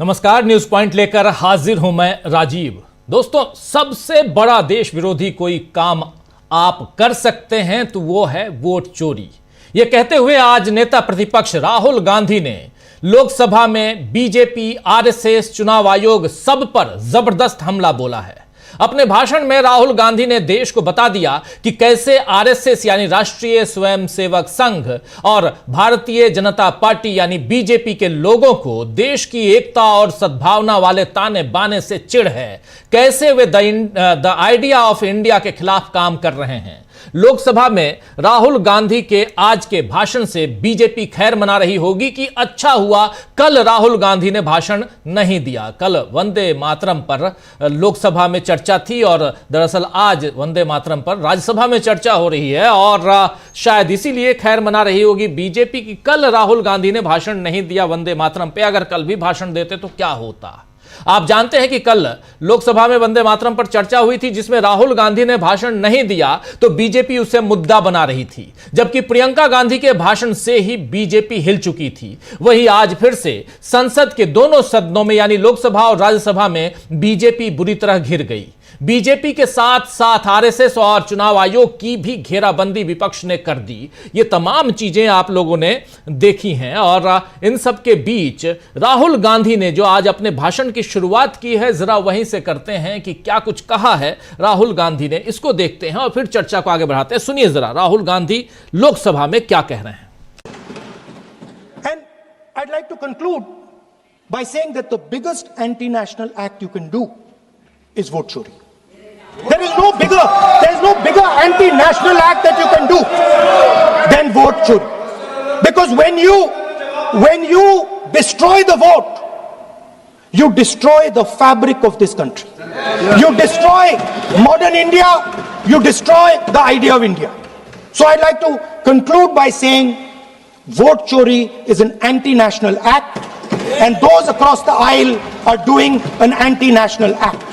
नमस्कार, news point लेकर हाजिर हूं मैं राजीव। दोस्तों, सबसे बड़ा देश विरोधी कोई काम आप कर सकते हैं तो वो है वोट चोरी। यह कहते हुए आज नेता प्रतिपक्ष राहुल गांधी ने लोकसभा में बीजेपी, आरएसएस, चुनाव आयोग सब पर जबरदस्त हमला बोला है। अपने भाषण में राहुल गांधी ने देश को बता दिया कि कैसे आरएसएस यानी राष्ट्रीय स्वयंसेवक संघ और भारतीय जनता पार्टी यानी बीजेपी के लोगों को देश की एकता और सद्भावना वाले ताने बाने से चिढ़ है, कैसे way the idea of India के खिलाफ काम कर रहे हैं। लोकसभा में राहुल गांधी के आज के भाषण से बीजेपी खैर मना रही होगी कि अच्छा हुआ कल राहुल गांधी ने भाषण नहीं दिया। कल वंदे मातरम पर लोकसभा में चर्चा थी और दरअसल आज वंदे मातरम पर राज्यसभा में चर्चा हो रही है और शायद इसीलिए खैर मना रही होगी बीजेपी की कल राहुल गांधी ने भाषण नहीं दिया वंदे मातरम पे। अगर कल भी भाषण देते तो क्या होता। आप जानते हैं कि कल लोकसभा में वंदे मातरम पर चर्चा हुई थी जिसमें राहुल गांधी ने भाषण नहीं दिया तो बीजेपी उसे मुद्दा बना रही थी, जबकि प्रियंका गांधी के भाषण से ही बीजेपी हिल चुकी थी। वहीं आज फिर से संसद के दोनों सदनों में यानी लोकसभा और राज्यसभा में बीजेपी बुरी तरह घिर गई। बीजेपी के साथ साथ आरएसएस और चुनाव आयोग की भी घेराबंदी विपक्ष ने कर दी। ये तमाम चीजें आप लोगों ने देखी हैं और इन सब के बीच राहुल गांधी ने जो आज अपने भाषण की शुरुआत की है, जरा वहीं से करते हैं कि क्या कुछ कहा है राहुल गांधी ने, इसको देखते हैं और फिर चर्चा को आगे बढ़ाते हैं। सुनिए जरा राहुल गांधी लोकसभा में क्या कह रहे हैं। And I'd like to conclude by saying that the biggest anti-national act you can do is vote chori. There is no bigger anti-national act that you can do than vote chori. Because when you destroy the vote, you destroy the fabric of this country. You destroy modern India, you destroy the idea of India. So I'd like to conclude by saying vote chori is an anti-national act and those across the aisle are doing an anti-national act.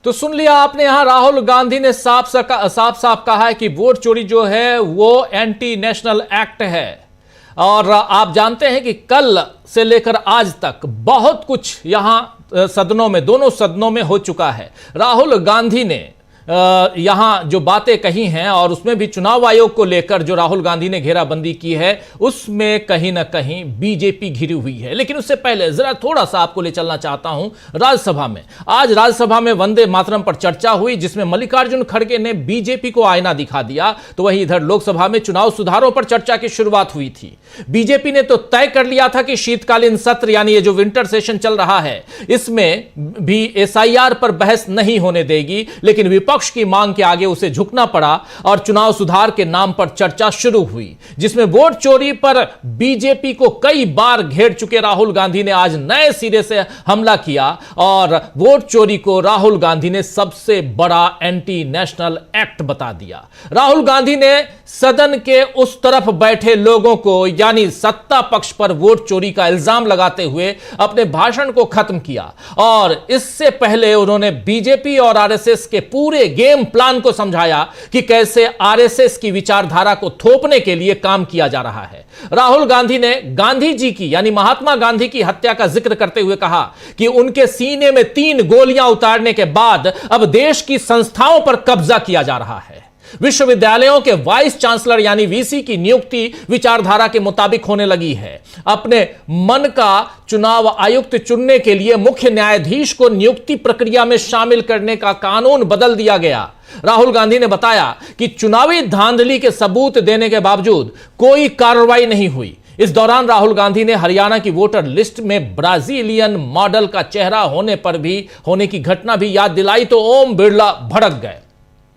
तो सुन लिया आपने, यहां राहुल गांधी ने साफ साफ कहा है कि वोट चोरी जो है वो एंटी नेशनल एक्ट है। और आप जानते हैं कि कल से लेकर आज तक बहुत कुछ यहां सदनों में, दोनों सदनों में हो चुका है। राहुल गांधी ने यहां जो बातें कही हैं और उसमें भी चुनाव आयोग को लेकर जो राहुल गांधी ने घेराबंदी की है उसमें कहीं ना कहीं बीजेपी घिरी हुई है। लेकिन उससे पहले जरा थोड़ा सा आपको ले चलना चाहता हूं राज्यसभा में। आज राज्यसभा में वंदे मातरम पर चर्चा हुई जिसमें मल्लिकार्जुन खड़गे ने बीजेपी को आईना दिखा दिया, तो वहीं इधर लोकसभा में चुनाव सुधारों पर चर्चा की शुरुआत हुई थी। बीजेपी ने तो तय कर लिया था कि शीतकालीन सत्र यानी ये जो विंटर सेशन चल रहा है इसमें भी एसआईआर पर बहस नहीं होने देगी, लेकिन विपक्ष की मांग के आगे उसे झुकना पड़ा और चुनाव सुधार के नाम पर चर्चा शुरू हुई, जिसमें वोट चोरी पर बीजेपी को कई बार घेर चुके राहुल गांधी ने आज नए सिरे से हमला किया और वोट चोरी को राहुल गांधी ने सबसे बड़ा एंटी नेशनल एक्ट बता दिया। राहुल गांधी ने सदन के उस तरफ बैठे लोगों को यानी सत्ता पक्ष पर वोट चोरी का इल्जाम लगाते हुए अपने भाषण को खत्म किया और इससे पहले उन्होंने बीजेपी और आरएसएस के पूरे गेम प्लान को समझाया कि कैसे आरएसएस की विचारधारा को थोपने के लिए काम किया जा रहा है। राहुल गांधी ने गांधी जी की यानी महात्मा गांधी की हत्या का जिक्र करते हुए कहा कि उनके सीने में 3 गोलियां उतारने के बाद अब देश की संस्थाओं पर कब्जा किया जा रहा है। विश्वविद्यालयों के वाइस चांसलर यानी वीसी की नियुक्ति विचारधारा के मुताबिक होने लगी है। अपने मन का चुनाव आयुक्त चुनने के लिए मुख्य न्यायाधीश को नियुक्ति प्रक्रिया में शामिल करने का कानून बदल दिया गया। राहुल गांधी ने बताया कि चुनावी धांधली के सबूत देने के बावजूद कोई कार्रवाई नहीं हुई। इस दौरान राहुल गांधी ने हरियाणा की वोटर लिस्ट में ब्राजीलियन मॉडल का चेहरा होने की घटना भी याद दिलाई तो ओम बिरला भड़क गए।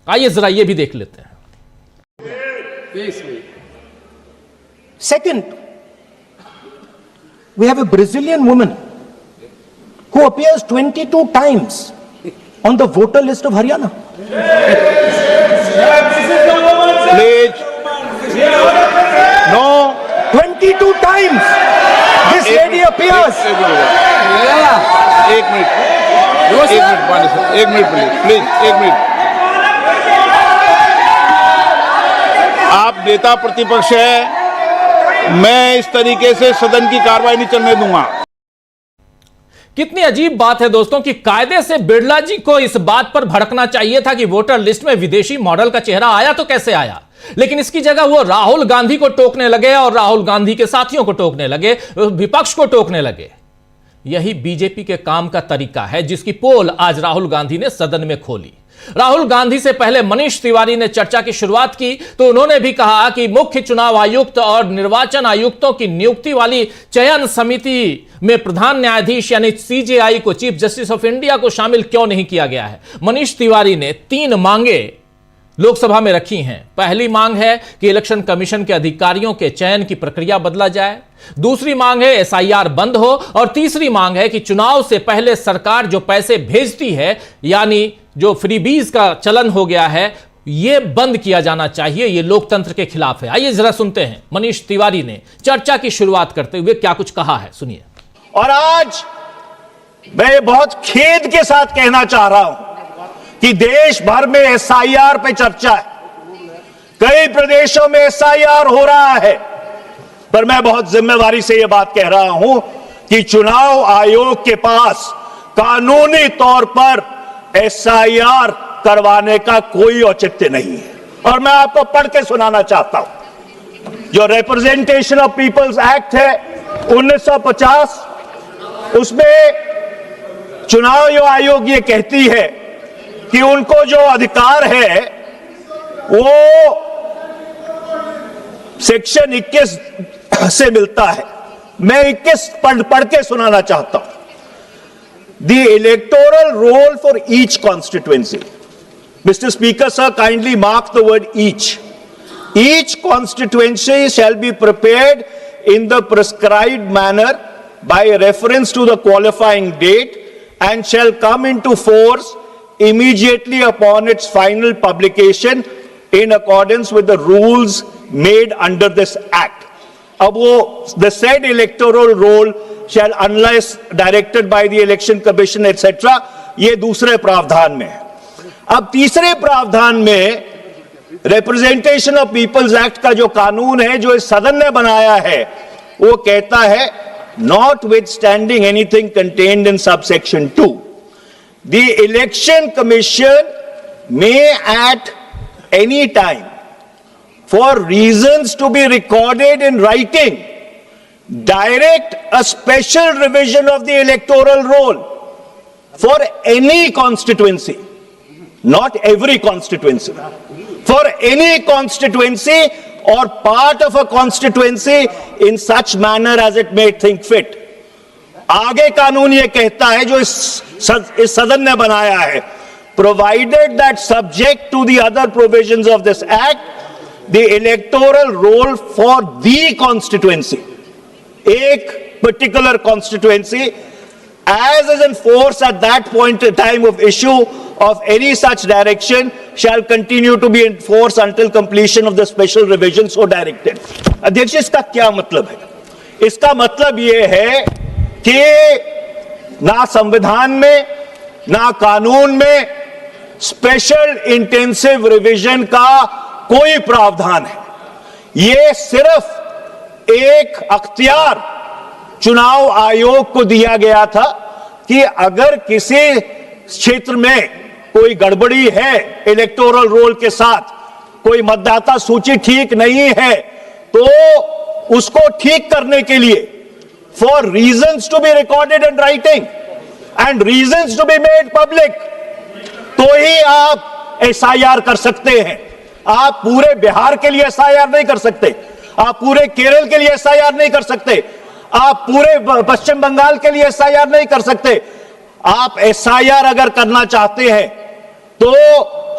आइए जरा ये भी देख लेते हैं। Second, we have a Brazilian woman who appears 22 times on the voter list of Haryana. Please. No. 22 times this lady appears. एक मिनट प्लीज एक मिनट। आप नेता प्रतिपक्ष है, मैं इस तरीके से सदन की कार्रवाई नहीं चलने दूंगा। कितनी अजीब बात है दोस्तों कि कायदे से बिरला जी को इस बात पर भड़कना चाहिए था कि वोटर लिस्ट में विदेशी मॉडल का चेहरा आया तो कैसे आया, लेकिन इसकी जगह वो राहुल गांधी को टोकने लगे और राहुल गांधी के साथियों को टोकने लगे, विपक्ष को टोकने लगे। यही बीजेपी के काम का तरीका है, जिसकी पोल आज राहुल गांधी ने सदन में खोली। राहुल गांधी से पहले मनीष तिवारी ने चर्चा की शुरुआत की तो उन्होंने भी कहा कि मुख्य चुनाव आयुक्त और निर्वाचन आयुक्तों की नियुक्ति वाली चयन समिति में प्रधान न्यायाधीश यानी सीजेआई को, चीफ जस्टिस ऑफ इंडिया को शामिल क्यों नहीं किया गया है। मनीष तिवारी ने 3 मांगे लोकसभा में रखी हैं। पहली मांग है कि इलेक्शन कमीशन के अधिकारियों के चयन की प्रक्रिया बदला जाए, दूसरी मांग है एसआईआर बंद हो, और तीसरी मांग है कि चुनाव से पहले सरकार जो पैसे भेजती है, यानी जो फ्रीबीज का चलन हो गया है, यह बंद किया जाना चाहिए। यह लोकतंत्र के खिलाफ है। आइए जरा सुनते हैं मनीष तिवारी ने चर्चा की शुरुआत करते हुए क्या कुछ कहा है, सुनिए। और आज मैं बहुत खेद के साथ कहना चाह रहा हूं कि देश भर में एसआईआर पे चर्चा है, कई प्रदेशों में एसआईआर हो रहा है, पर मैं बहुत जिम्मेदारी से यह बात कह रहा हूं कि चुनाव आयोग के पास कानूनी तौर पर एसआईआर करवाने का कोई औचित्य नहीं है। और मैं आपको पढ़ के सुनाना चाहता हूं, जो रिप्रेजेंटेशन ऑफ पीपल्स एक्ट है 1950, उसमें चुनाव आयोग ये कहती है कि उनको जो अधिकार है वो सेक्शन 21 से मिलता है। मैं 21 पढ़ के सुनाना चाहता हूं। The electoral roll for each constituency. Mr. Speaker, sir, kindly mark the word each. Each constituency shall be prepared in the prescribed manner by reference to the qualifying date and shall come into force immediately upon its final publication in accordance with the rules made under this act. अब वो the said electoral roll shall unless directed by the election commission etc. ये दूसरे प्रावधान में है। अब तीसरे प्रावधान में रिप्रेजेंटेशन ऑफ पीपल्स एक्ट का जो कानून है, जो इस सदन ने बनाया है, वो कहता है notwithstanding anything contained in subsection 2, the election commission may at any time, for reasons to be recorded in writing, direct a special revision of the electoral roll for any constituency, not every constituency, for any constituency or part of a constituency in such manner as it may think fit. आगे कानून ये कहता है, जो इस सदन ने बनाया है, provided that subject to the other provisions of this act, the electoral roll for the constituency, एक particular constituency, as is in force at that point in time of issue of any such direction, shall continue to be in force until completion of the special revision so directed. अध्यक्ष, इसका क्या मतलब है? इसका मतलब ये है कि ना संविधान में ना कानून में स्पेशल इंटेंसिव रिवीजन का कोई प्रावधान है। ये सिर्फ एक अख्तियार चुनाव आयोग को दिया गया था कि अगर किसी क्षेत्र में कोई गड़बड़ी है इलेक्टोरल रोल के साथ, कोई मतदाता सूची ठीक नहीं है, तो उसको ठीक करने के लिए for reasons to be recorded in writing and reasons to be made public, तो ही आप एसआईआर कर सकते हैं। आप पूरे बिहार के लिए एसआईआर नहीं कर सकते, आप पूरे केरल के लिए एसआईआर नहीं कर सकते, आप पूरे पश्चिम बंगाल के लिए एसआईआर नहीं कर सकते। आप एसआईआर अगर करना चाहते हैं तो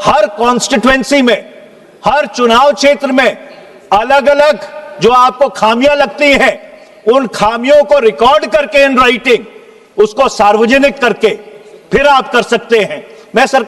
हर कॉन्स्टिट्यूएंसी में, हर चुनाव क्षेत्र में अलग अलग जो आपको खामियां लगती हैं, उन खामियों को रिकॉर्ड करके इन राइटिंग उसको सार्वजनिक करके फिर आप कर सकते हैं। मैं सर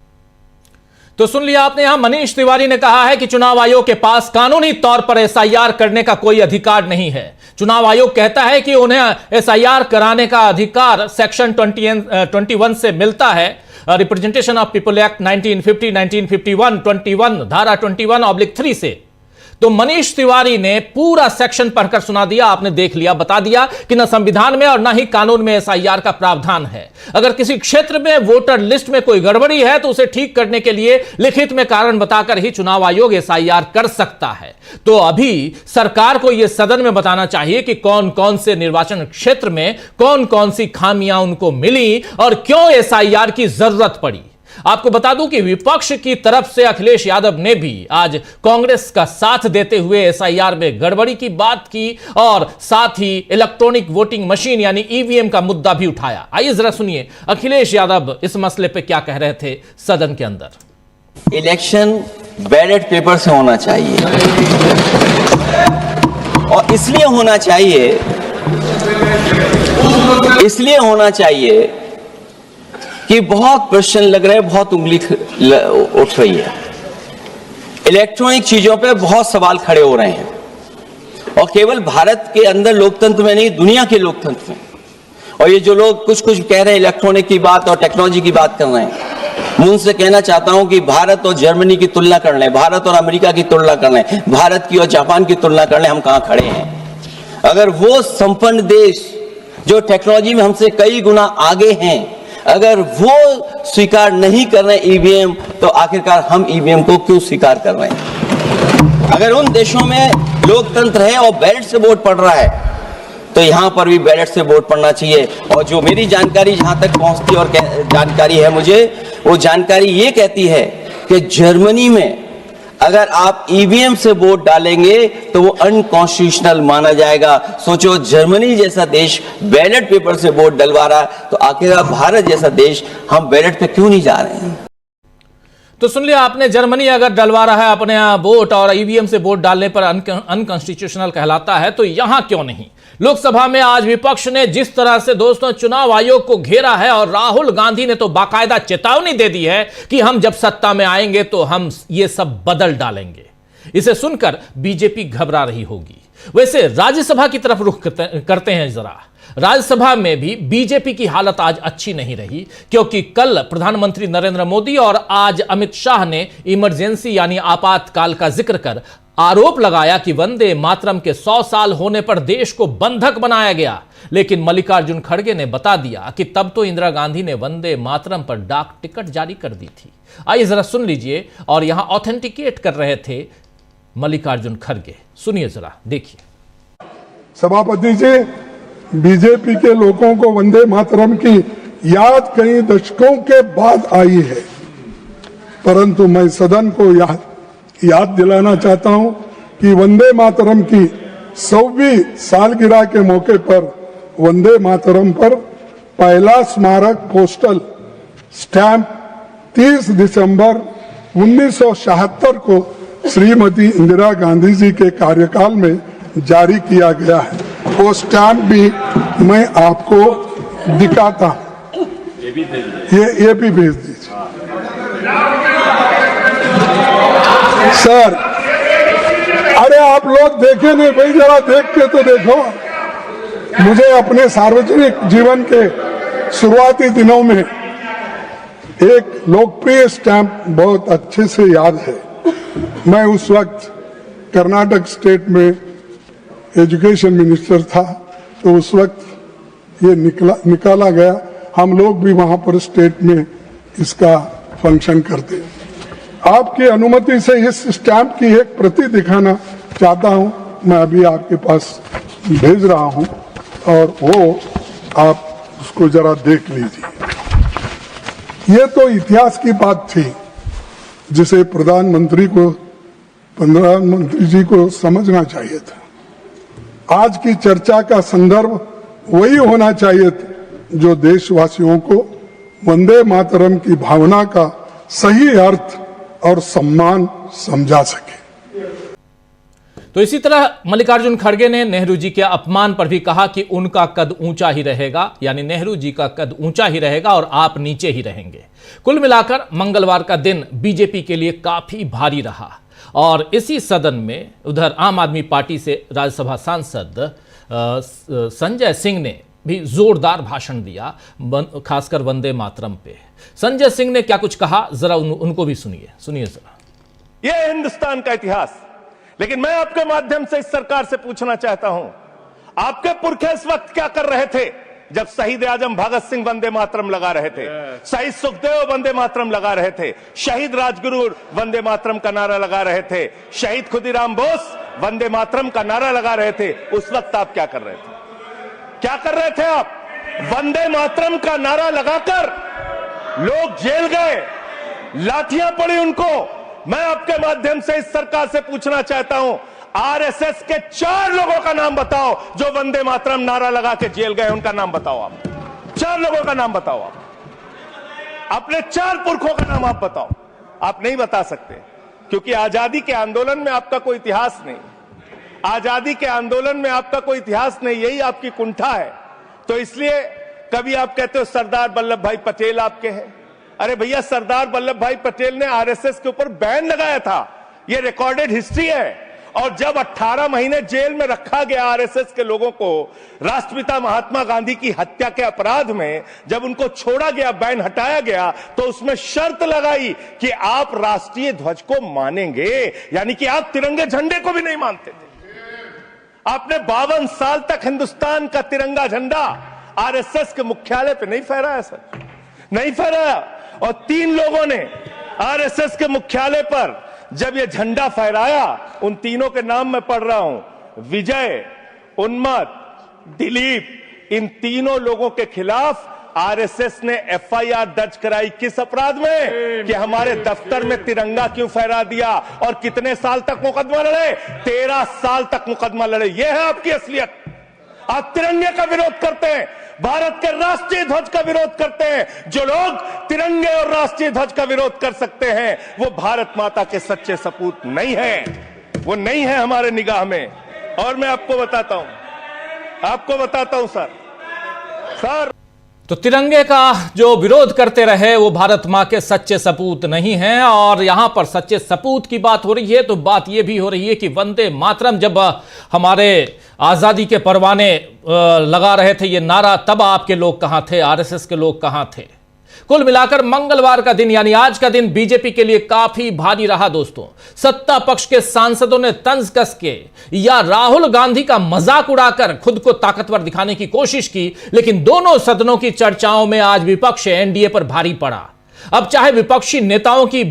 तो सुन लिया आपने, यहां मनीष तिवारी ने कहा है कि चुनाव आयोग के पास कानूनी तौर पर एसआईआर करने का कोई अधिकार नहीं है। चुनाव आयोग कहता है कि उन्हें एसआईआर कराने का अधिकार सेक्शन 21 से मिलता है, रिप्रेजेंटेशन ऑफ पीपल एक्ट 1950, 1951, 21 धारा 21/3 से। तो मनीष तिवारी ने पूरा सेक्शन पढ़कर सुना दिया, आपने देख लिया, बता दिया कि न संविधान में और न ही कानून में एसआईआर का प्रावधान है। अगर किसी क्षेत्र में वोटर लिस्ट में कोई गड़बड़ी है तो उसे ठीक करने के लिए लिखित में कारण बताकर ही चुनाव आयोग एसआईआर कर सकता है। तो अभी सरकार को यह सदन में बताना चाहिए कि कौन कौन से निर्वाचन क्षेत्र में कौन कौन सी खामियां उनको मिली और क्यों एसआईआर की जरूरत पड़ी। आपको बता दूं कि विपक्ष की तरफ से अखिलेश यादव ने भी आज कांग्रेस का साथ देते हुए एसआईआर में गड़बड़ी की बात की और साथ ही इलेक्ट्रॉनिक वोटिंग मशीन यानी ईवीएम का मुद्दा भी उठाया। आइए जरा सुनिए अखिलेश यादव इस मसले पे क्या कह रहे थे सदन के अंदर। इलेक्शन बैलेट पेपर से होना चाहिए और इसलिए होना चाहिए कि बहुत प्रश्न लग रहे हैं, बहुत उंगली उठ रही है, इलेक्ट्रॉनिक चीजों पे बहुत सवाल खड़े हो रहे हैं और केवल भारत के अंदर लोकतंत्र में नहीं, दुनिया के लोकतंत्र में। और ये जो लोग कुछ कह रहे हैं इलेक्ट्रॉनिक की बात और टेक्नोलॉजी की बात कर रहे हैं, मैं उनसे कहना चाहता हूं कि भारत और जर्मनी की तुलना कर लें, भारत और अमेरिका की तुलना कर लें, भारत की और जापान की तुलना कर लें, हम कहां खड़े हैं। अगर वो संपन्न देश जो टेक्नोलॉजी में हमसे कई गुना आगे हैं, अगर वो स्वीकार नहीं कर रहे ईवीएम, तो आखिरकार हम ईवीएम को क्यों स्वीकार कर रहे हैं। अगर उन देशों में लोकतंत्र है और बैलेट से वोट पड़ रहा है, तो यहां पर भी बैलेट से वोट पड़ना चाहिए। और जो मेरी जानकारी जहां तक पहुंचती और जानकारी है मुझे, वो जानकारी ये कहती है कि जर्मनी में अगर आप ईवीएम से वोट डालेंगे तो वो अनकॉन्स्टिट्यूशनल माना जाएगा। सोचो, जर्मनी जैसा देश बैलेट पेपर से वोट डलवा रहा है, तो आखिर भारत जैसा देश हम बैलेट पे क्यों नहीं जा रहे हैं। तो सुन लिया आपने, जर्मनी अगर डलवा रहा है अपने यहां वोट और ईवीएम से वोट डालने पर अनकॉन्स्टिट्यूशनल कहलाता है, तो यहां क्यों नहीं। लोकसभा में आज विपक्ष ने जिस तरह से दोस्तों चुनाव आयोग को घेरा है और राहुल गांधी ने तो बाकायदा चेतावनी दे दी है कि हम जब सत्ता में आएंगे तो हम ये सब बदल डालेंगे। इसे सुनकर बीजेपी घबरा रही होगी। वैसे राज्यसभा की तरफ रुख करते हैं जरा। राज्यसभा में भी बीजेपी की हालत आज अच्छी नहीं रही, क्योंकि कल प्रधानमंत्री नरेंद्र मोदी और आज अमित शाह ने इमरजेंसी यानी आपातकाल का जिक्र कर आरोप लगाया कि वंदे मातरम के 100 साल होने पर देश को बंधक बनाया गया। लेकिन मल्लिकार्जुन खड़गे ने बता दिया कि तब तो इंदिरा गांधी ने वंदे मातरम पर डाक टिकट जारी कर दी थी। आइए जरा सुन लीजिए, और यहां ऑथेंटिकेट कर रहे थे मल्लिकार्जुन खड़गे। सुनिए जरा, देखिए। सभापति जी, बीजेपी के लोगों को वंदे मातरम की याद कई दशकों के बाद आई है, परंतु मैं सदन को याद दिलाना चाहता हूं कि वंदे मातरम की 100वीं सालगिरह के मौके पर वंदे मातरम पर पहला स्मारक पोस्टल स्टैंप 30 दिसंबर 1976 को श्रीमती इंदिरा गांधी जी के कार्यकाल में जारी किया गया है। वो स्टैंप भी मैं आपको दिखाता हूं, ये भी भेज दीजिए सर। अरे आप लोग देखे नहीं भाई, जरा देख के तो देखो। मुझे अपने सार्वजनिक जीवन के शुरुआती दिनों में एक लोकप्रिय स्टैंप बहुत अच्छे से याद है। मैं उस वक्त कर्नाटक स्टेट में एजुकेशन मिनिस्टर था, तो उस वक्त ये निकाला गया। हम लोग भी वहां पर स्टेट में इसका फंक्शन करते। आपकी अनुमति से इस स्टैंप की एक प्रति दिखाना चाहता हूं। मैं अभी आपके पास भेज रहा हूं और वो आप उसको जरा देख लीजिए। ये तो इतिहास की बात थी जिसे प्रधानमंत्री जी को समझना चाहिए था। आज की चर्चा का संदर्भ वही होना चाहिए जो देशवासियों को वंदे मातरम की भावना का सही अर्थ और सम्मान समझा सके। तो इसी तरह मल्लिकार्जुन खड़गे ने नेहरू जी के अपमान पर भी कहा कि उनका कद ऊंचा ही रहेगा, यानी नेहरू जी का कद ऊंचा ही रहेगा और आप नीचे ही रहेंगे। कुल मिलाकर मंगलवार का दिन बीजेपी के लिए काफी भारी रहा और इसी सदन में उधर आम आदमी पार्टी से राज्यसभा सांसद संजय सिंह ने भी जोरदार भाषण दिया, खासकर वंदे मातरम पे। संजय सिंह ने क्या कुछ कहा, जरा उनको भी सुनिए जरा। यह हिंदुस्तान का इतिहास, लेकिन मैं आपके माध्यम से इस सरकार से पूछना चाहता हूं, आपके पुरखे इस वक्त क्या कर रहे थे जब शहीद आजम भगत सिंह वंदे मातरम लगा रहे थे, शहीद सुखदेव वंदे मातरम लगा रहे थे, शहीद राजगुरु वंदे मातरम का नारा लगा रहे थे, शहीद खुदीराम बोस वंदे मातरम का नारा लगा रहे थे। उस वक्त आप क्या कर रहे थे? क्या कर रहे थे आप? वंदे मातरम का नारा लगाकर लोग जेल गए, लाठियां पड़ी उनको। मैं आपके माध्यम से इस सरकार से पूछना चाहता हूं, आरएसएस के 4 लोगों का नाम बताओ जो वंदे मातरम नारा लगा के जेल गए, उनका नाम बताओ। आप 4 लोगों का नाम बताओ, आप अपने 4 पुरखों का नाम आप बताओ। आप नहीं बता सकते क्योंकि आजादी के आंदोलन में आपका कोई इतिहास नहीं, आजादी के आंदोलन में आपका कोई इतिहास नहीं, यही आपकी कुंठा है। तो इसलिए कभी आप कहते हो सरदार वल्लभ भाई पटेल आपके हैं। अरे भैया, सरदार वल्लभ भाई पटेल ने आरएसएस के ऊपर बैन लगाया था, यह रिकॉर्डेड हिस्ट्री है। और जब 18 महीने जेल में रखा गया आरएसएस के लोगों को राष्ट्रपिता महात्मा गांधी की हत्या के अपराध में, जब उनको छोड़ा गया, बैन हटाया गया, तो उसमें शर्त लगाई कि आप राष्ट्रीय ध्वज को मानेंगे, यानी कि आप तिरंगे झंडे को भी नहीं मानते थे। आपने 52 साल तक हिंदुस्तान का तिरंगा झंडा आरएसएस के मुख्यालय पे नहीं फहराया सर, नहीं फहराया। और 3 लोगों ने आरएसएस के मुख्यालय पर जब ये झंडा फहराया, उन तीनों के नाम मैं पढ़ रहा हूं, विजय, उन्मत, दिलीप, इन तीनों लोगों के खिलाफ आरएसएस ने एफआईआर दर्ज कराई। किस अपराध में? कि हमारे दफ्तर में तिरंगा क्यों फहरा दिया। और कितने साल तक मुकदमा लड़े? 13 साल तक मुकदमा लड़े। यह है आपकी असलियत। आप तिरंगे का विरोध करते हैं, भारत के राष्ट्रीय ध्वज का विरोध करते हैं। जो लोग तिरंगे और राष्ट्रीय ध्वज का विरोध कर सकते हैं, वो भारत माता के सच्चे सपूत नहीं है, वो नहीं है हमारे निगाह में। और मैं आपको बताता हूं सर, तो तिरंगे का जो विरोध करते रहे वो भारत मां के सच्चे सपूत नहीं हैं। और यहां पर सच्चे सपूत की बात हो रही है तो बात यह भी हो रही है कि वंदे मातरम जब हमारे आजादी के परवाने लगा रहे थे ये नारा, तब आपके लोग कहां थे, आरएसएस के लोग कहां थे? कुल मिलाकर मंगलवार का दिन यानी आज का दिन बीजेपी के लिए काफी भारी रहा दोस्तों। सत्ता पक्ष के सांसदों ने तंज कस के या राहुल गांधी का मजाक उड़ाकर खुद को ताकतवर दिखाने की कोशिश की, लेकिन दोनों सदनों की चर्चाओं में आज विपक्ष एनडीए पर भारी पड़ा। अब चाहे विपक्षी नेताओं की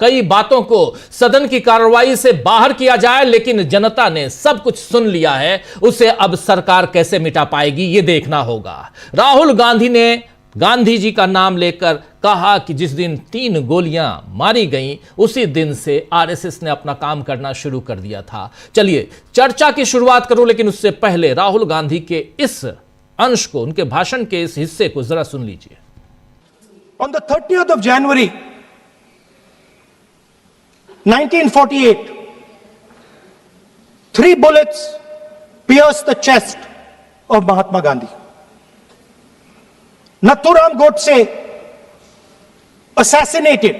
कई बातों को सदन की कार्रवाई से बाहर किया जाए, लेकिन जनता ने सब कुछ सुन लिया है। उसे अब सरकार कैसे मिटा पाएगी ये देखना होगा। राहुल गांधी ने गांधी जी का नाम लेकर कहा कि जिस दिन 3 गोलियां मारी गईं, उसी दिन से आरएसएस ने अपना काम करना शुरू कर दिया था। चलिए चर्चा की शुरुआत करूं, लेकिन उससे पहले राहुल गांधी के इस अंश को, उनके भाषण के इस हिस्से को जरा सुन लीजिए। On the 30th of January 1948, 3 bullets pierced the chest of Mahatma Gandhi. Nathuram Godse assassinated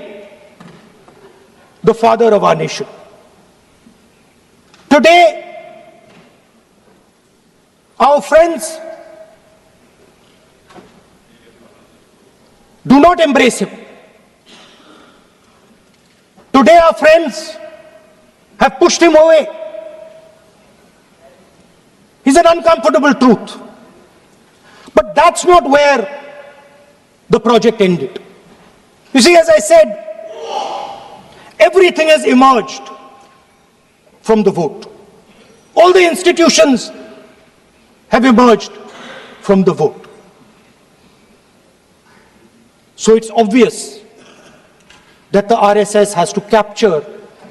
the father of our nation. Today, our friends do not embrace him. Today, our friends have pushed him away. He's an uncomfortable truth. But that's not where the project ended. You see, as I said, everything has emerged from the vote. All the institutions have emerged from the vote. So it's obvious that the RSS has to capture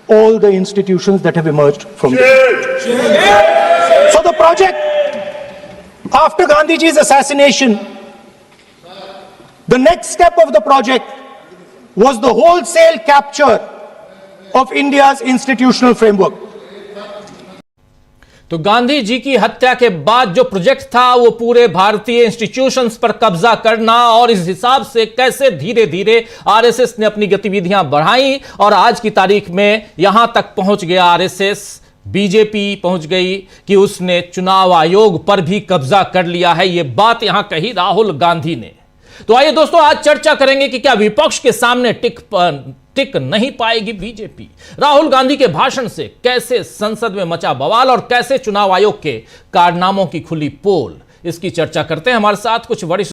all the institutions that have emerged from there. So the project, after Gandhiji's assassination, the next step of the project was the wholesale capture of India's institutional framework. तो गांधी जी की हत्या के बाद जो project था वो पूरे भारतीय इंस्टीट्यूशंस पर कब्जा करना, और इस हिसाब से कैसे धीरे धीरे आरएसएस ने अपनी गतिविधियां बढ़ाई और आज की तारीख में यहां तक पहुंच गया आरएसएस, बीजेपी पहुंच गई कि उसने चुनाव आयोग पर भी कब्जा कर लिया है। यह बात यहां कही राहुल गांधी ने। तो आइए दोस्तों आज चर्चा करेंगे कि क्या विपक्ष के सामने टिक नहीं पाएगी बीजेपी। राहुल गांधी के भाषण से कैसे संसद में मचा बवाल और कैसे चुनाव आयोग के कारनामों की खुली पोल, इसकी चर्चा करते हैं। हमारे साथ कुछ वरिष्ठ